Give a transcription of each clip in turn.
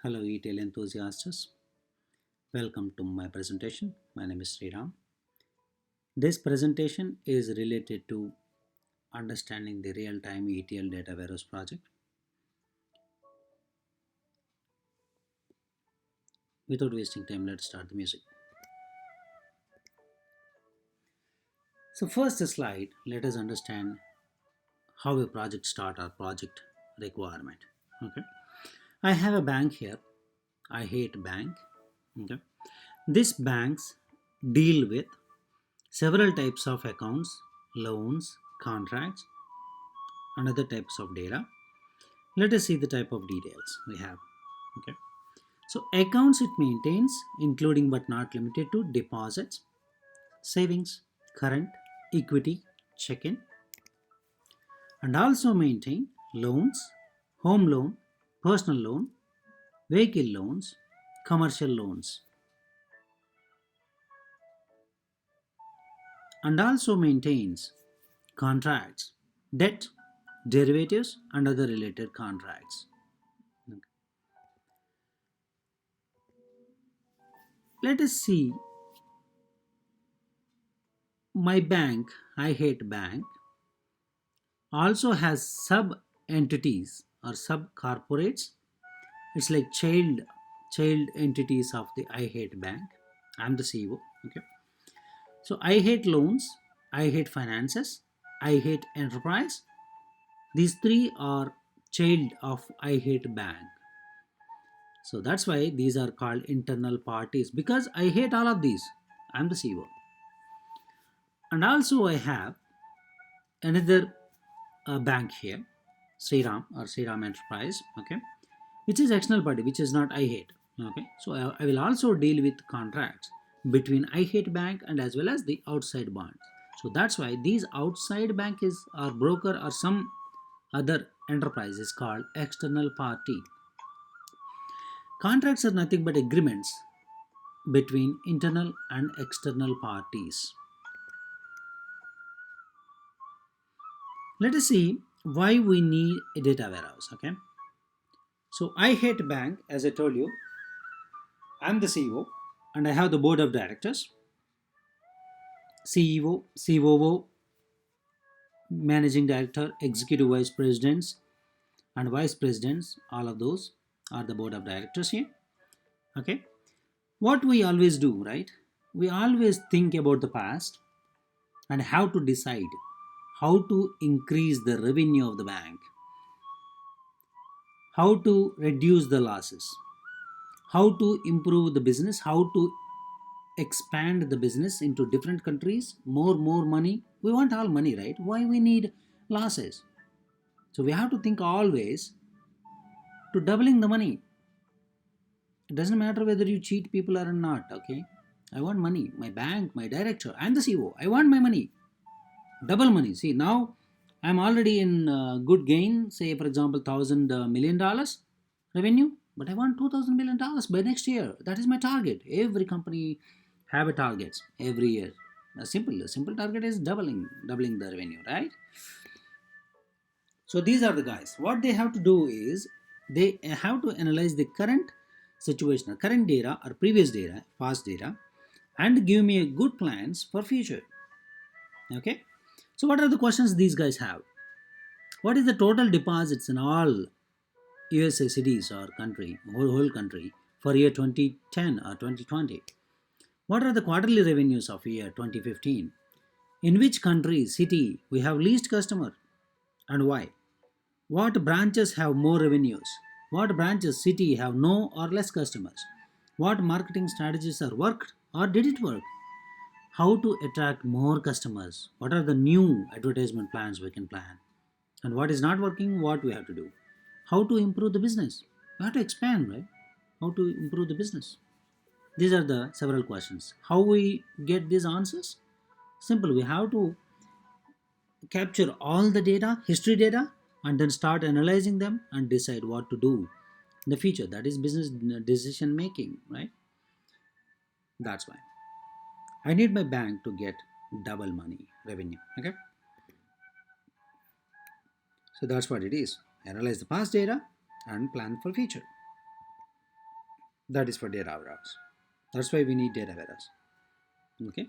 Hello, retail enthusiasts. Welcome to my presentation. My name is Sriram. This presentation is related to understanding the real-time ETL data warehouse project. Without wasting time, let's start the music. So first slide, let us understand how a project start or project requirement. Okay. I have a bank here. I hate bank. Okay. These banks deal with several types of accounts, loans, contracts, and other types of data. Let us see the type of details we have. Okay. So accounts it maintains, including but not limited to deposits, savings, current, equity, check-in, and also maintain loans, home loan, personal loan, vehicle loans, commercial loans, and also maintains contracts, debt, derivatives, and other related contracts. Let us see my bank, I hate bank, also has sub entities or sub corporates. It's like child entities of the I hate bank. I'm the CEO. Okay. So I hate loans, I hate finances, I hate enterprise. These three are child of I hate bank. So that's why these are called internal parties because I hate all of these. I'm the CEO. And also I have another bank here, Sriram or Sriram Enterprise. Okay, which is external party, which is not I hate. Okay, so I will also deal with contracts between I hate bank and as well as the outside bonds. So that's why these outside bank is or broker or some other enterprise is called external party. Contracts are nothing but agreements between internal and external parties. Let us see why we need a data warehouse. Okay, so I hate bank, as I told you, I'm the CEO and I have the board of directors, CEO, COO, managing director, executive vice presidents, and vice presidents. All of those are the board of directors here. Okay. What we always do, right? We always think about the past and how to decide how to increase the revenue of the bank, how to reduce the losses, how to improve the business, how to expand the business into different countries, more money. We want all money, right? Why we need losses? So we have to think always to doubling the money. It doesn't matter whether you cheat people or not. Okay, I want money. My bank, my director, I'm the CEO. I want my money, double money. See, now I'm already in good gain, say for example $1,000 million revenue, but I want $2,000 million by next year. That is my target. Every company have a targets every year. A simple target is doubling the revenue, right? So these are the guys. What they have to do is they have to analyze the current situation, current data or previous data, past data, and give me a good plans for future. Okay. So what are the questions these guys have? What is the total deposits in all USA cities or country, whole country for year 2010 or 2020? What are the quarterly revenues of year 2015? In which country, city we have least customer and why? What branches have more revenues? What branches city have no or less customers? What marketing strategies are worked or did it work? How to attract more customers? What are the new advertisement plans we can plan? And what is not working, what we have to do? How to improve the business? We have to expand, right? How to improve the business? These are the several questions. How we get these answers? Simple. We have to capture all the data, history data, and then start analyzing them and decide what to do in the future. That is business decision making, right? That's why I need my bank to get double money revenue. Okay, so that's what it is. Analyze the past data and plan for future. That is for data warehouse. That's why we need data warehouse. Okay,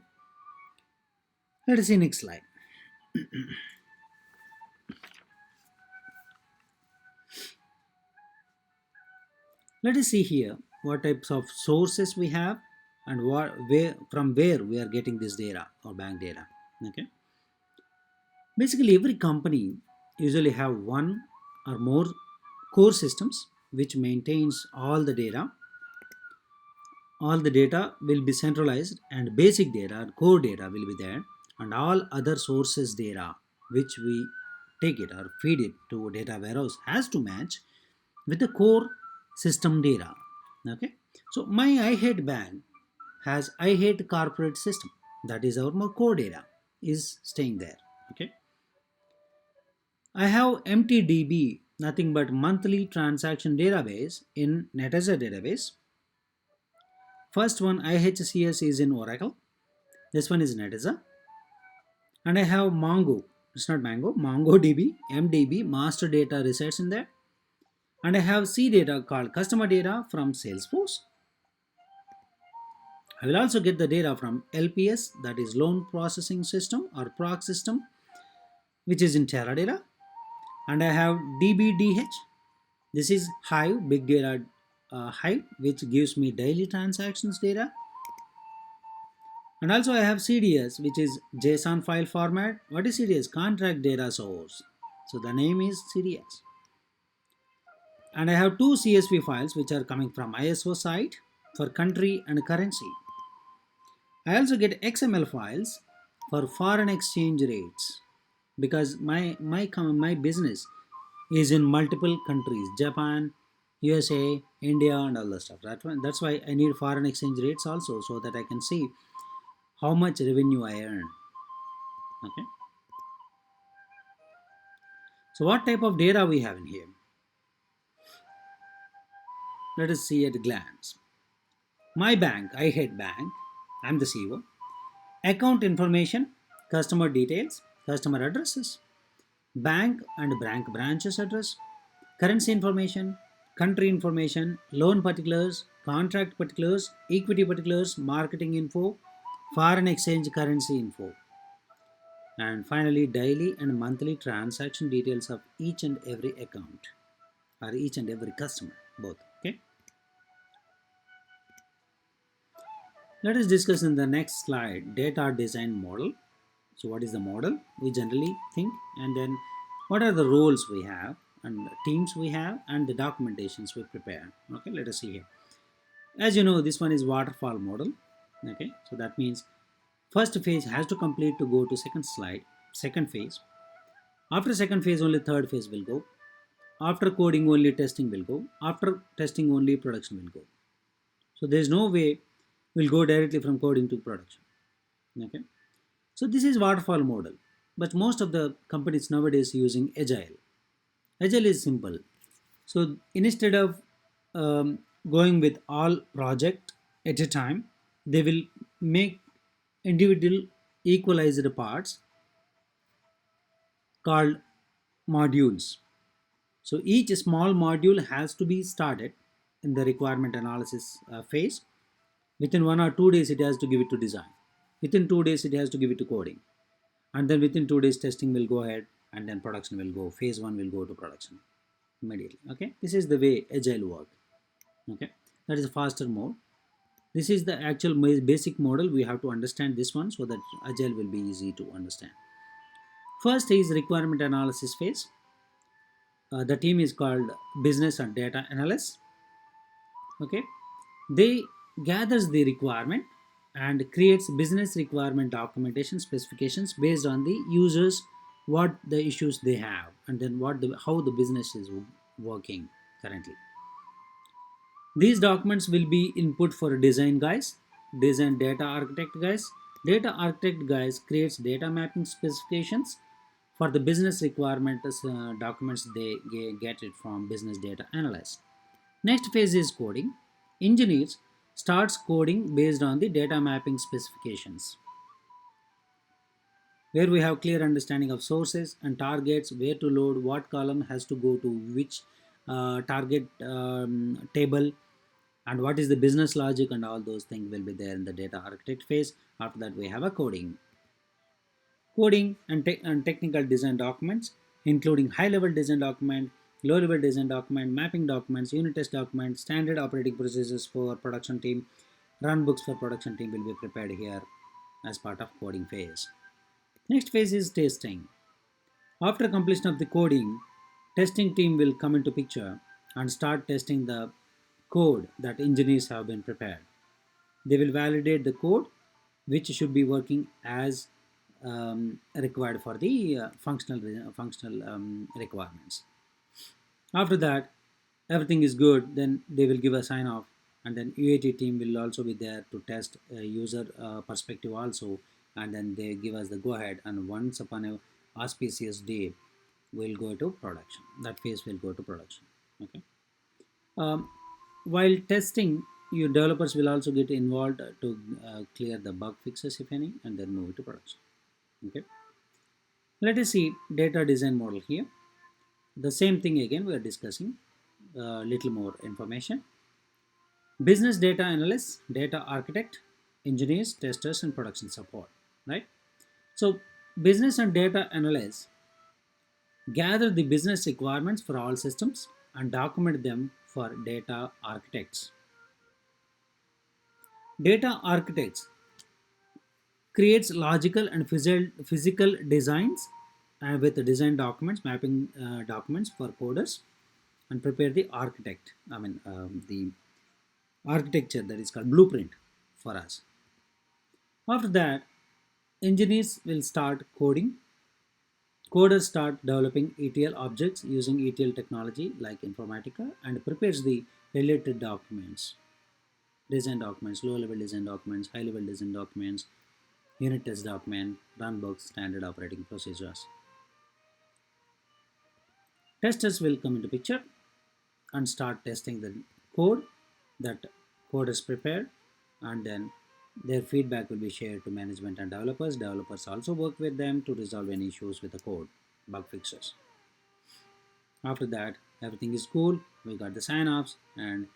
let us see next slide. Let us see here what types of sources we have and where we are getting this data or bank data. Okay, basically every company usually have one or more core systems which maintains all the data will be centralized, and basic data and core data will be there, and all other sources data which we take it or feed it to data warehouse has to match with the core system data. Okay, so my I hate bank has I hate corporate system, that is our more core data is staying there. Okay, I have MTDB, nothing but monthly transaction database in Netezza database. First one IHCS is in Oracle. This one is Netezza. And I have Mongo. It's not Mango. MongoDB, MDB, master data resides in there. And I have C data called customer data from Salesforce. I will also get the data from LPS, that is loan processing system or proc system, which is in Teradata. And I have DBDH. This is Hive, big data Hive, which gives me daily transactions data. And also I have CDS, which is JSON file format. What is CDS? Contract data source. So the name is CDS. And I have two CSV files which are coming from ISO site for country and currency. I also get XML files for foreign exchange rates because my business is in multiple countries: Japan, USA, India, and all the stuff. That's why I need foreign exchange rates also, so that I can see how much revenue I earn. Okay. So what type of data we have in here? Let us see at a glance. My bank, I hate bank. I'm the CEO. Account information, customer details, customer addresses, bank and bank branches address, currency information, country information, loan particulars, contract particulars, equity particulars, marketing info, foreign exchange currency info, and finally daily and monthly transaction details of each and every account or each and every customer, both. Okay. Let us discuss in the next slide data design model. So what is the model we generally think, and then what are the roles we have and the teams we have and the documentations we prepare. Okay, let us see here. As you know, this one is waterfall model. Okay, so that means first phase has to complete to go to second phase. After second phase only third phase will go. After coding only testing will go. After testing only production will go. So there is no way we'll go directly from coding to production. Okay, so this is waterfall model, but most of the companies nowadays using agile. Agile is simple. So instead of going with all project at a time, they will make individual equalized parts called modules. So each small module has to be started in the requirement analysis phase. Within 1 or 2 days, it has to give it to design. Within 2 days, it has to give it to coding. And then within 2 days, testing will go ahead, and then production will go. Phase 1 will go to production immediately. Okay, this is the way agile work. Okay, that is a faster mode. This is the actual basic model. We have to understand this one so that agile will be easy to understand. First is requirement analysis phase. The team is called business and data analysts. Okay, they gathers the requirement and creates business requirement documentation specifications based on the users, what the issues they have, and then how the business is working currently. These documents will be input for design guys, design data architect guys. Data architect guys creates data mapping specifications for the business requirement documents. They get it from business data analyst. Next phase is coding. Engineers starts coding based on the data mapping specifications, where we have clear understanding of sources and targets, where to load, what column has to go to which target table, and what is the business logic, and all those things will be there in the data architect phase. After that, we have a coding and technical design documents, including high level design document, low level design document, mapping documents, unit test documents, standard operating procedures for production team, run books for production team will be prepared here as part of coding phase. Next phase is testing. After completion of the coding, testing team will come into picture and start testing the code that engineers have been prepared. They will validate the code which should be working as required for the functional requirements. After that, everything is good, then they will give a sign off, and then UAT team will also be there to test user perspective also, and then they give us the go ahead, and once upon a auspicious day will go to production. That phase will go to production. Okay. um, while testing, your developers will also get involved to clear the bug fixes if any, and then move it to production. Okay. Let us see data design model here. The same thing again we are discussing a little more information. Business data analyst, data architect, engineers, testers, and production support. Right. So business and data analysts gather the business requirements for all systems and document them for data architects. Data architects creates logical and physical designs with the design documents, mapping documents for coders, and prepare the the architecture, that is called blueprint for us. After that, engineers will start coding. Coders start developing ETL objects using ETL technology like Informatica and prepares the related documents, design documents, low level design documents, high level design documents, unit test document, run books, standard operating procedures. Testers will come into picture and start testing the code that coders prepared, and then their feedback will be shared to management and developers. Developers also work with them to resolve any issues with the code, bug fixes. After that, everything is cool. We got the sign-offs and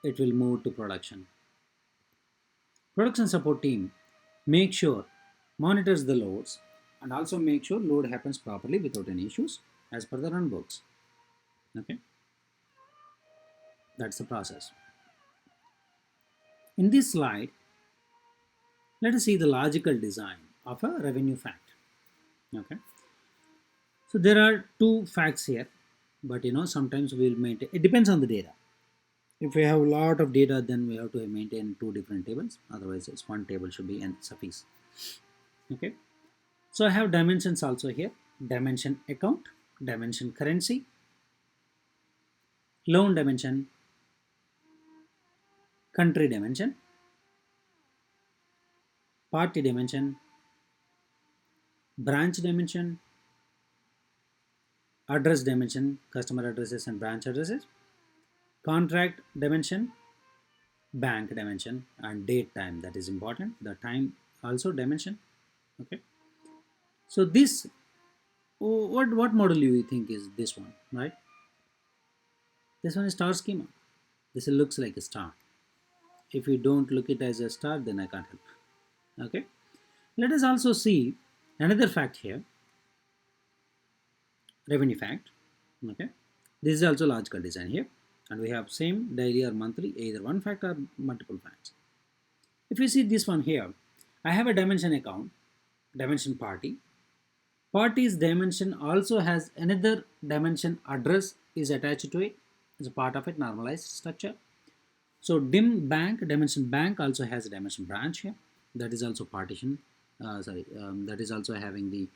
it will move to production. Production support team make sure monitors the loads and also make sure load happens properly without any issues as per the run books. Okay, that's the process. In this slide, let us see the logical design of a revenue fact. Okay, so there are two facts here, but sometimes we'll maintain. It depends on the data. If we have a lot of data, then we have to maintain two different tables. Otherwise, it's one table should be and suffice. Okay, so I have dimensions also here: dimension account, dimension currency, loan dimension, country dimension, party dimension, branch dimension, address dimension, customer addresses and branch addresses, contract dimension, bank dimension, and date time. That is important. The time also dimension. Okay. So this, what model do you think is this one, right? This one is star schema. This looks like a star. If you don't look it as a star, then I can't help. Okay. Let us also see another fact here, revenue fact. Okay, this is also logical design here, and we have same daily or monthly, either one fact or multiple facts. If you see this one here, I have a dimension account, dimension party. Party's dimension also has another dimension address is attached to it as a part of it, normalized structure. So dim bank, dimension bank also has a dimension branch here. That is also partition. That is also having the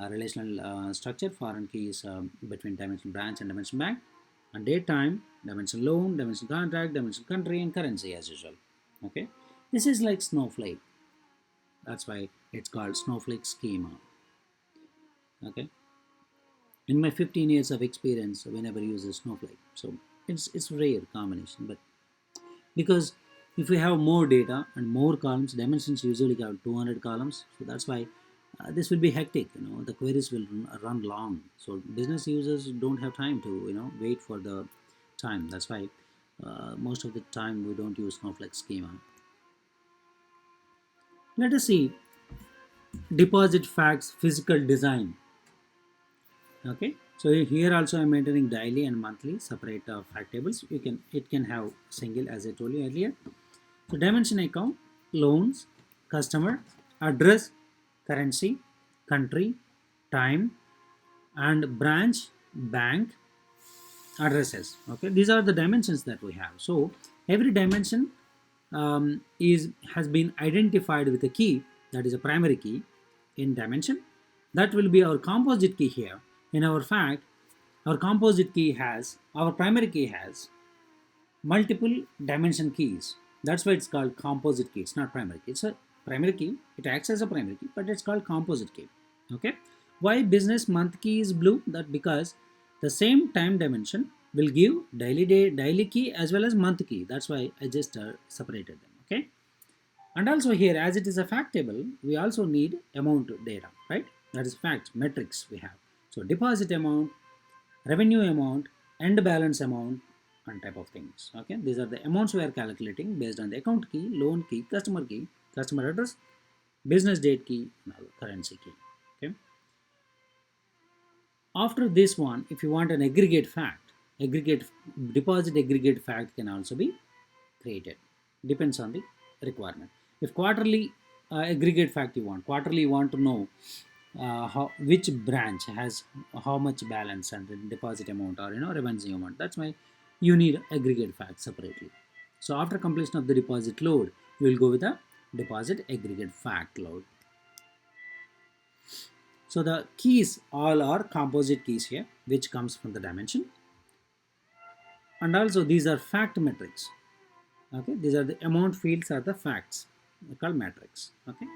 relational structure, foreign keys between dimension branch and dimension bank, and date time, dimension loan, dimension contract, dimension country, and currency as usual. Okay, this is like snowflake. That's why it's called snowflake schema. Okay, in my 15 years of experience, we never use a snowflake, so it's rare combination. But because if we have more data and more columns, dimensions usually have 200 columns, so that's why this will be hectic. The queries will run long, so business users don't have time to wait for the time. That's why Most of the time we don't use Snowflake schema. Let us see deposit facts physical design. Okay, so here also I'm maintaining daily and monthly separate fact tables. It can have single, as I told you earlier. So dimension account, loans, customer, address, currency, country, time, and branch, bank, addresses. Okay, these are the dimensions that we have. So every dimension is has been identified with a key, that is a primary key in dimension. That will be our composite key here. In our fact, our composite key has, our primary key has multiple dimension keys. That's why it's called composite key. It's not primary key. It's a primary key. It acts as a primary key, but it's called composite key. Okay. Why business month key is blue? That because the same time dimension will give daily key as well as month key. That's why I just separated them. Okay. And also here, as it is a fact table, we also need amount data, right? That is facts, metrics we have. So deposit amount, revenue amount, end balance amount, and type of things. Okay, these are the amounts we are calculating based on the account key, loan key, customer address, business date key, and currency key. Okay. After this one, if you want an aggregate fact, aggregate deposit aggregate fact can also be created. Depends on the requirement. If quarterly aggregate fact quarterly you want to know which branch has how much balance and the deposit amount or revenue amount. That's why you need aggregate fact separately. So after completion of the deposit load, you will go with a deposit aggregate fact load. So the keys all are composite keys here, which comes from the dimension. And also these are fact metrics. Okay, these are the amount fields are the facts. They're called metrics. Okay.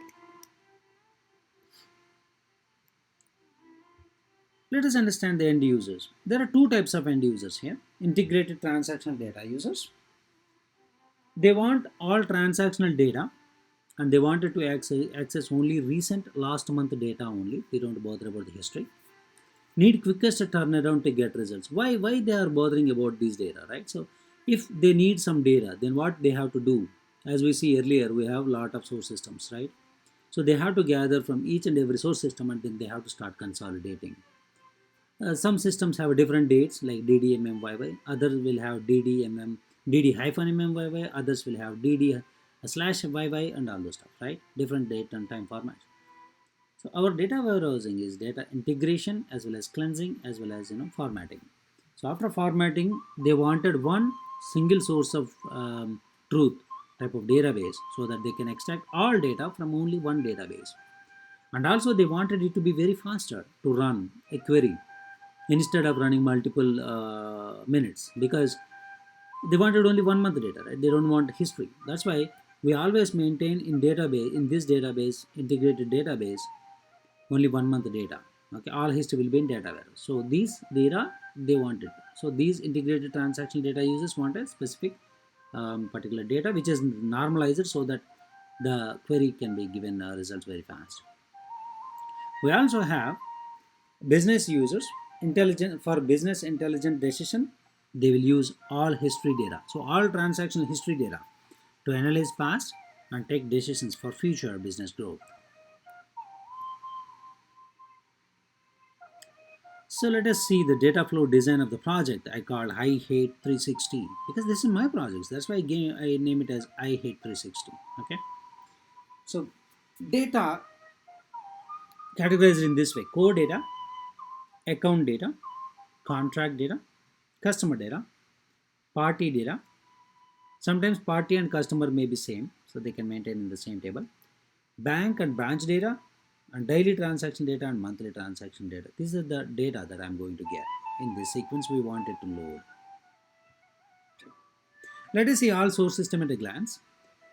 Let us understand the end users. There are two types of end users here. Integrated transactional data users. They want all transactional data and they wanted to access only recent last month data only. They don't bother about the history. Need quickest turnaround to get results. Why they are bothering about these data, right? So if they need some data, then what they have to do? As we see earlier, we have a lot of source systems, right? So they have to gather from each and every source system and then they have to start consolidating. Some systems have different dates like DDMMYY. Others will have DD-MMYY. Others will have DD/YY and all those stuff, right? Different date and time formats. So our data warehousing is data integration as well as cleansing as well as formatting. So after formatting, they wanted one single source of truth type of database so that they can extract all data from only one database. And also they wanted it to be very faster to run a query instead of running multiple minutes, because they wanted only 1 month data, right? They don't want history. That's why we always maintain in this database, integrated database, only 1 month data. Okay, all history will be in data warehouse. So these data they wanted. So these integrated transactional data users wanted specific particular data which is normalized so that the query can be given results very fast. We also have business users. Intelligent for business intelligent decision, they will use all history data. So all transactional history data to analyze past and take decisions for future business growth. So let us see the data flow design of the project I called I Hate 360 because this is my project. That's why I name it as I Hate 360. Okay. So data categorized in this way: core data, account data, contract data, customer data, party data. Sometimes party and customer may be same, so they can maintain in the same table. Bank and branch data, and daily transaction data and monthly transaction data. This is the data that I'm going to get in this sequence we wanted to load. Let us see all source system at a glance.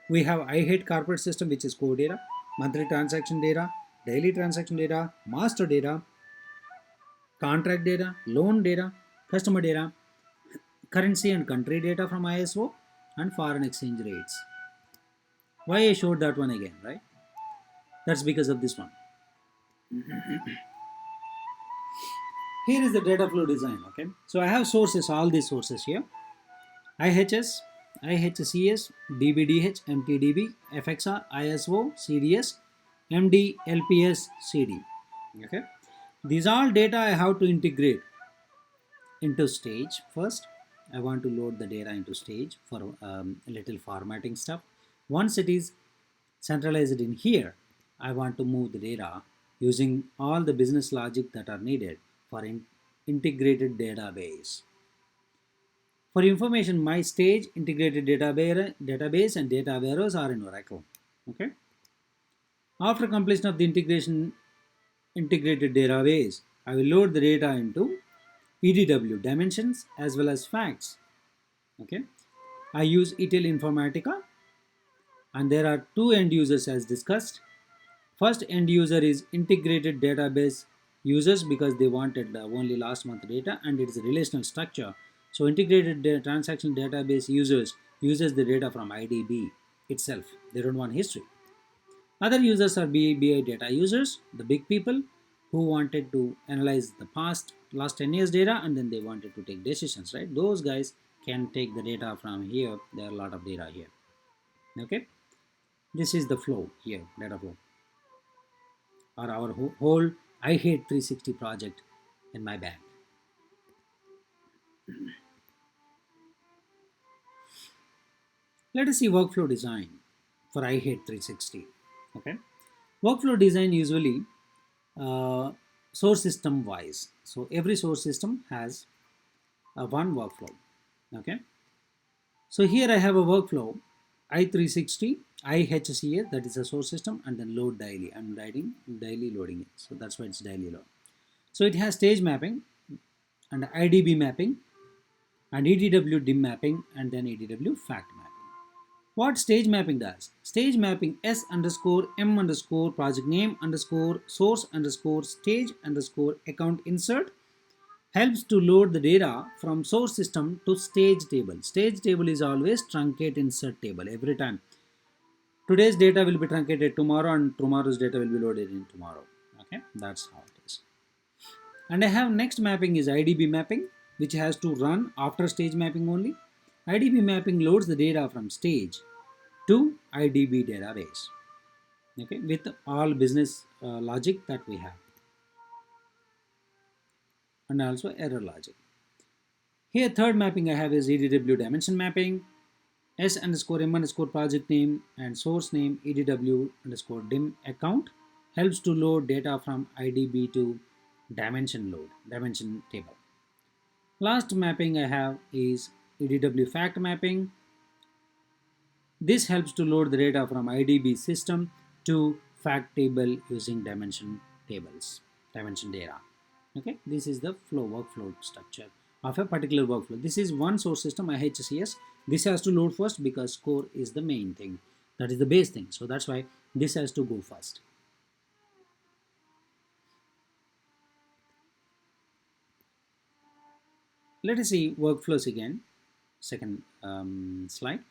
We have I Hate corporate system, which is core data, monthly transaction data, daily transaction data, master data, contract data, loan data, customer data, currency and country data from ISO, and foreign exchange rates. Why I showed that one again, right? That's because of this one. Here is the data flow design. Okay, so I have sources, all these sources here. IHS, IHCS, DBDH, MTDB, FXR, ISO, CDS, MDLPS, CD. Okay, these all data I have to integrate into stage. First I want to load the data into stage for a little formatting stuff. Once it is centralized in here, I want to move the data using all the business logic that are needed for integrated database. For information, my stage integrated database and data warehouse are in Oracle. Okay, after completion of the integrated database, I will load the data into EDW dimensions as well as facts. Okay, I use ETL Informatica, and there are two end users as discussed. First end user is integrated database users because they wanted only last month data and it is a relational structure. So integrated transaction database users uses the data from IDB itself. They don't want history. Other users are BI data users, the big people who wanted to analyze the past last 10 years data and then they wanted to take decisions, right? Those guys can take the data from here. There are a lot of data here. Okay, this is the flow here, data flow, or our whole I hate 360 project in my bag. Let us see workflow design for I hate 360. Okay, workflow design usually uh, source system wise. So every source system has one workflow. Okay, so here I have a workflow I360 IHCA, that is a source system, and then load daily. I'm writing daily loading it, so that's why it's daily load. So it has stage mapping and IDB mapping and EDW dim mapping and then EDW fact mapping. What stage mapping does? Stage mapping S underscore M underscore project name underscore source underscore stage underscore account insert helps to load the data from source system to stage table. Stage table is always truncate insert table every time. Today's data will be truncated tomorrow and tomorrow's data will be loaded in tomorrow. Okay, that's how it is. And I have next mapping is IDB mapping, which has to run after stage mapping only. IDB mapping loads the data from stage to IDB database, okay, with all business logic that we have and also error logic. Here third mapping I have is EDW dimension mapping, S underscore M underscore project name and source name EDW underscore dim account helps to load data from IDB to dimension table. Last mapping I have is EDW fact mapping. This helps to load the data from IDB system to fact table using dimension tables, dimension data. Okay, this is the workflow structure of a particular workflow. This is one source system IHCS. This has to load first because core is the main thing. That is the base thing. So that's why this has to go first. Let us see workflows again. Second slide.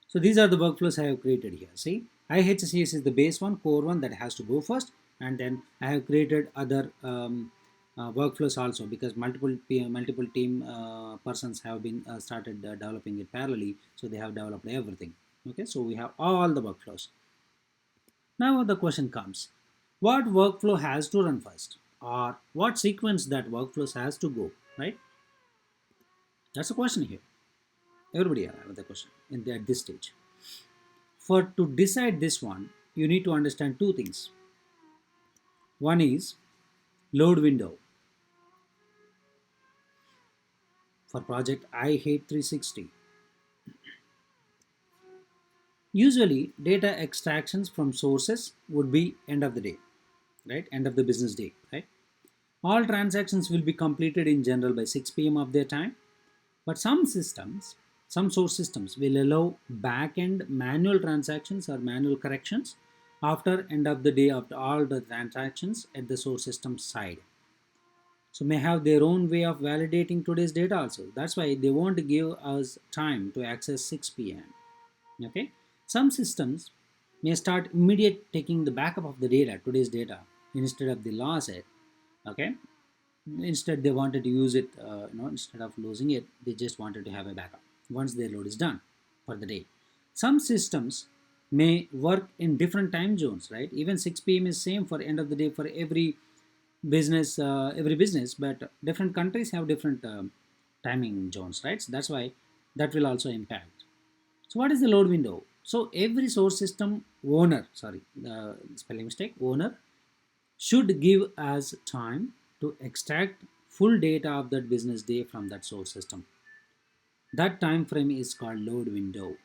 So these are the workflows I have created here. See, IHCS is the base one, core one that has to go first, and then I have created other workflows also because multiple team persons have been started developing it parallelly, so they have developed everything. Okay, so we have all the workflows. Now the question comes: what workflow has to run first, or what sequence that workflows has to go? Right? That's the question here. Everybody have the question at this stage. For to decide this one, you need to understand two things. One is load window. For project I hate 360. Usually data extractions from sources would be end of the day, right? End of the business day, right? All transactions will be completed in general by 6 p.m. of their time. But some systems, some source systems will allow back-end manual transactions or manual corrections after end of the day after all the transactions at the source system side. So may have their own way of validating today's data also. That's why they won't give us time to access 6 p.m. Okay. Some systems may start immediate taking the backup of the data, today's data, instead of the loss it. Okay. Instead they wanted to use it, instead of losing it, they just wanted to have a backup. once their load is done for the day. Some systems may work in different time zones, right? Even 6 p.m. is same for end of the day for every business, but different countries have different timing zones, right? So that's why that will also impact. So what is the load window? So every source system owner, sorry, spelling mistake, owner should give us time to extract full data of that business day from that source system. That time frame is called load window.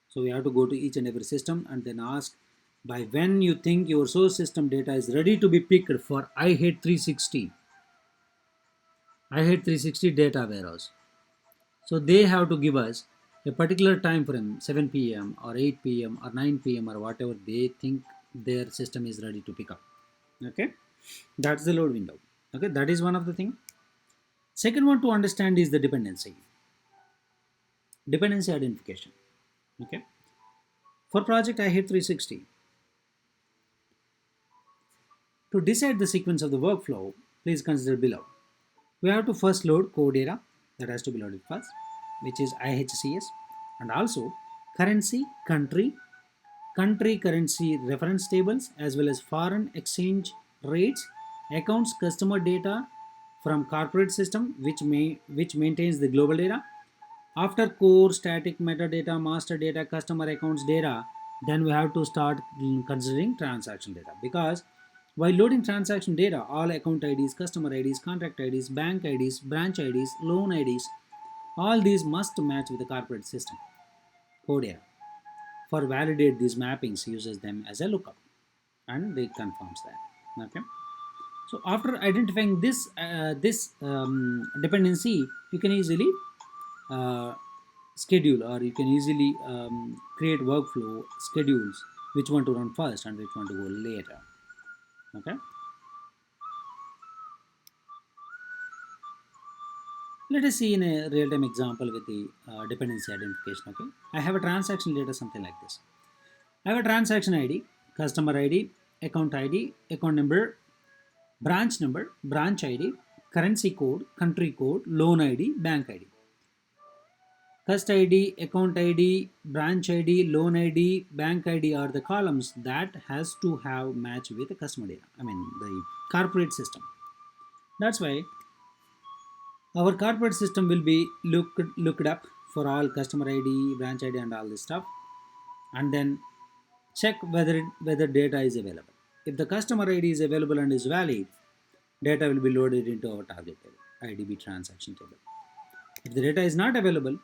So we have to go to each and every system and then ask by when you think your source system data is ready to be picked for I hate 360 data warehouse. So they have to give us a particular time frame, 7 p.m. or 8 p.m. or 9 p.m. or whatever they think their system is ready to pick up. Okay, that's the load window. Okay, that is one of the thing. Second one to understand is the dependency identification. Okay, for project I hate 360, to decide the sequence of the workflow, please consider below. We have to first load core data, that has to be loaded first, which is IHCS, and also currency, country currency reference tables, as well as foreign exchange rates, accounts, customer data from corporate system, which maintains the global data. After core, static, metadata, master data, customer accounts data, then we have to start considering transaction data, because while loading transaction data, all account IDs, customer IDs, contract IDs, bank IDs, branch IDs, loan IDs, all these must match with the corporate system core data. For validate these mappings, uses them as a lookup and they confirms that. Okay. So after identifying this dependency, you can easily uh, schedule, or you can easily create workflow schedules which one to run first and which one to go later. Okay. Let us see in a real-time example with the dependency identification. Okay. I have a transaction data something like this. I have a transaction ID, customer ID, account number, branch ID, currency code, country code, loan ID, bank ID. Cust ID, account ID, branch ID, loan ID, bank ID are the columns that has to have match with the customer data. I mean the corporate system. That's why our corporate system will be looked up for all customer ID, branch ID, and all this stuff, and then check whether data is available. If the customer ID is available and is valid, data will be loaded into our target table, IDB transaction table. If the data is not available,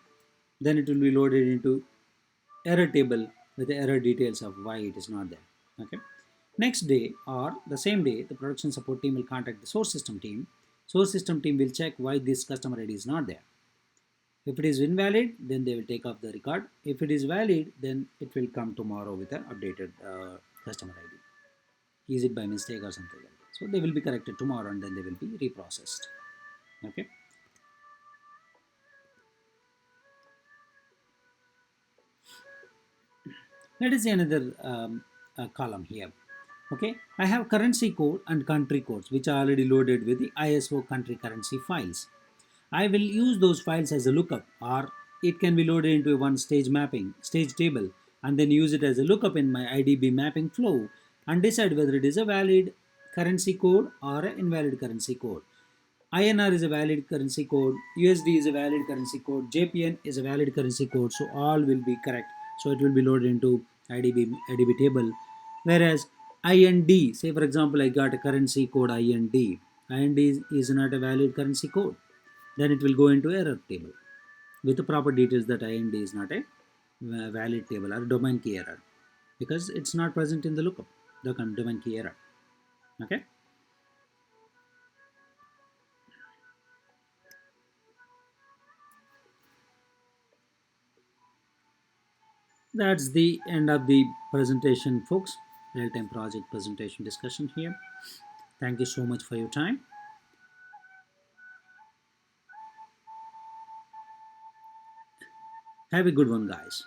then it will be loaded into error table with the error details of why it is not there. Okay. Next day or the same day, the production support team will contact the source system team. Source system team will check why this customer ID is not there. If it is invalid, then they will take off the record. If it is valid, then it will come tomorrow with an updated customer ID. Is it by mistake or something like that? So they will be corrected tomorrow and then they will be reprocessed. Okay. Let us see another column here. Okay, I have currency code and country codes which are already loaded with the ISO country currency files. I will use those files as a lookup, or it can be loaded into one stage table, and then use it as a lookup in my IDB mapping flow and decide whether it is a valid currency code or an invalid currency code. INR is a valid currency code, USD is a valid currency code, JPN is a valid currency code, so all will be correct. So it will be loaded into IDB table. Whereas IND, say for example, I got a currency code IND. IND is not a valid currency code. Then it will go into error table with the proper details that IND is not a valid table or domain key error, because it's not present in the lookup, the domain key error. Okay. That's the end of the presentation, folks. Real-time project presentation discussion here. Thank you so much for your time. Have a good one, guys.